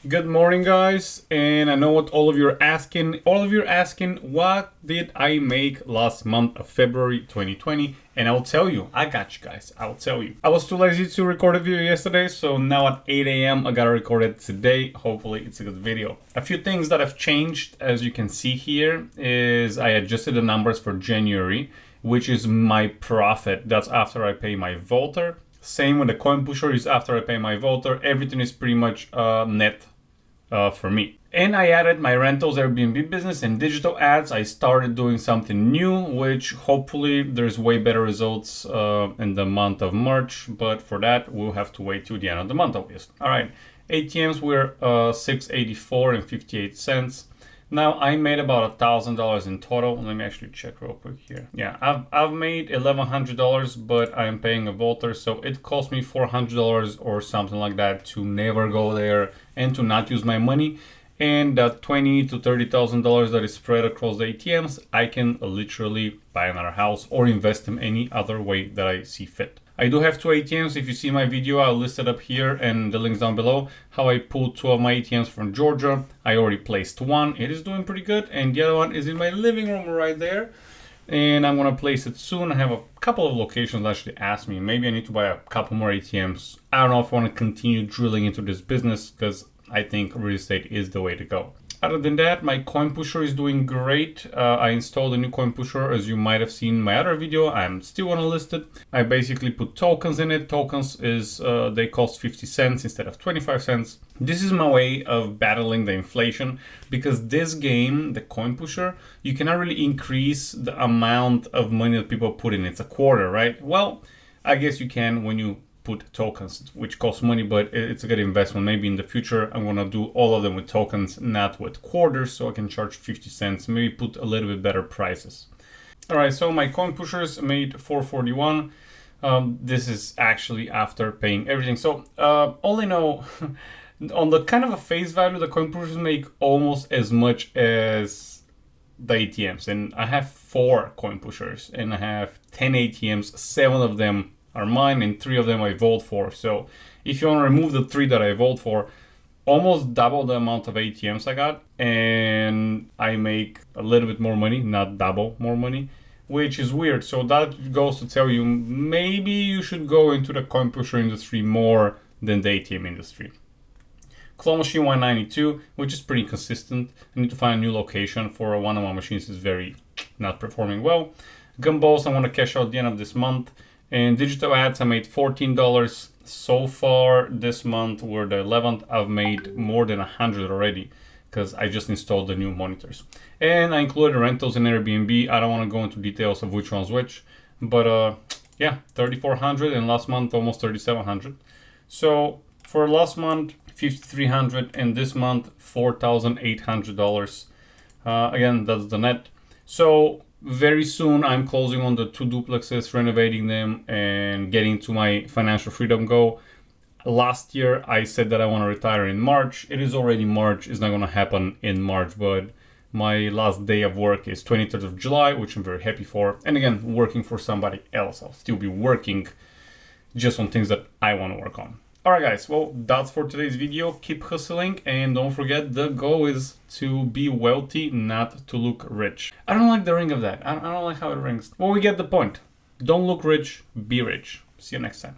Good morning, guys. And I know what all of you are asking. All of you are asking, what did I make last month of February 2020? And I will tell you. I got you guys. I will tell you. I was too lazy to record a video yesterday, so now at 8 a.m. I gotta record it today. Hopefully it's a good video. A few things that have changed, as you can see here, is I adjusted the numbers for January, which is my profit. That's after I pay my Volter. Same with the coin pusher is after I pay my Volter. Everything is pretty much net for me. And I added my rentals Airbnb business and digital ads. I started doing something new, which hopefully there's way better results in the month of March. But for that, we'll have to wait till the end of the month, obviously. All right, ATMs were $6.84 and 58 cents. Now I made about $1,000 in total. Let me actually check real quick here. Yeah, I've made $1,100, but I'm paying a Volter, so it cost me $400 or something like that to never go there and to not use my money. And that $20,000 to $30,000 that is spread across the ATMs, I can literally buy another house or invest in any other way that I see fit. I do have two ATMs. If you see my video, I'll list it up here and the links down below. How I pulled two of my ATMs from Georgia. I already placed one. It is doing pretty good. And the other one is in my living room right there. And I'm gonna place it soon. I have a couple of locations that actually asked me. Maybe I need to buy a couple more ATMs. I don't know if I want to continue drilling into this business because I think real estate is the way to go. Other than that, my coin pusher is doing great. I installed a new coin pusher, as you might have seen in my other video. I'm still gonna list it. I basically put tokens in it. Tokens is, they cost 50 cents instead of 25 cents. This is my way of battling the inflation because this game, the coin pusher, you cannot really increase the amount of money that people put in. It's a quarter, right? Well, I guess you can when you put tokens, which cost money, but it's a good investment. Maybe in the future I'm gonna do all of them with tokens, not with quarters, so I can charge 50 cents, maybe put a little bit better prices. All right, so my coin pushers made $4.41. This is actually after paying everything. So all in all, on the kind of a face value, the coin pushers make almost as much as the ATMs. And I have 4 coin pushers and I have 10 ATMs, 7 of them are mine and 3 of them I vote for. So if you want to remove the 3 that I vote for, almost double the amount of ATMs I got, and I make a little bit more money, not double more money, which is weird. So that goes to tell you, maybe you should go into the coin pusher industry more than the ATM industry. Claw machine 192, which is pretty consistent. I need to find a new location for one of my machines is very not performing well. Gumballs I want to cash out at the end of this month. And digital ads, I made $14 so far this month. We're the 11th. I've made more than 100 already because I just installed the new monitors. And I included rentals in Airbnb. I don't want to go into details of which one's which, but yeah, 3,400 and last month almost 3,700. So for last month, 5,300 and this month, $4,800. Again, that's the net. So very soon I'm closing on the 2 duplexes, renovating them and getting to my financial freedom goal. Last year I said that I want to retire in March. It is already March. It's not going to happen in March, but my last day of work is 23rd of July, which I'm very happy for. And again, working for somebody else. I'll still be working just on things that I want to work on. Alright guys, well that's for today's video. Keep hustling and don't forget the goal is to be wealthy, not to look rich. I don't like the ring of that. I don't like how it rings. Well, we get the point. Don't look rich, be rich. See you next time.